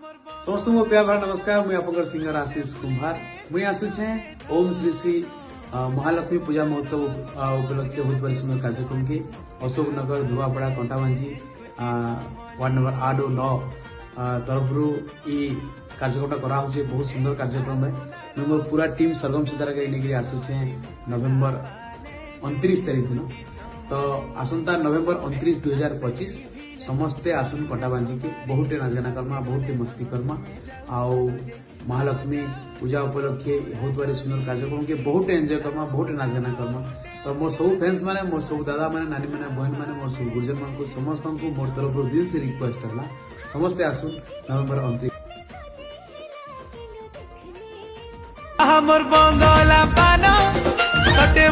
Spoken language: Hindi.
समस्त को प्यार भरा नमस्कार। मुझे आपकर सिंगर आशीष कुंभार। मुझे आसुचे ओम श्री श्री महालक्ष्मी पूजा महोत्सव उपलक्षे बहुत बड़ी सुंदर कार्यक्रम के अशोक नगर धुआपड़ा कंटाबांजी वार्ड नंबर 8 और 9 तरफ कार्यक्रम करा बहुत सुंदर कार्यक्रम है। मोर पूरा टीम सरगम सितारा के आसुचे नवेम्बर 29 तारीख दिन। तो आसंता नवेम्बर 29 2025 समस्ते आसन कंटाबांजी के बहुत नाचगाना करमा, बहुत मस्ती करमा। आउ महालक्ष्मी पूजा उपलक्षे बहुत बड़ी सुंदर कार्यक्रम के बहुत एंजॉय करमा, बहुत नाचगाना करमा। तो मोर सब फैंस माने, मोर सब दादा माने, नानी माने, बहन माने, मोर सब गुरुजन मान को समस्त को मोर तरफ दिल से रिक्वेस्ट है समस्ते आसन नवेम्बर 29। हमर बंगला पाना कते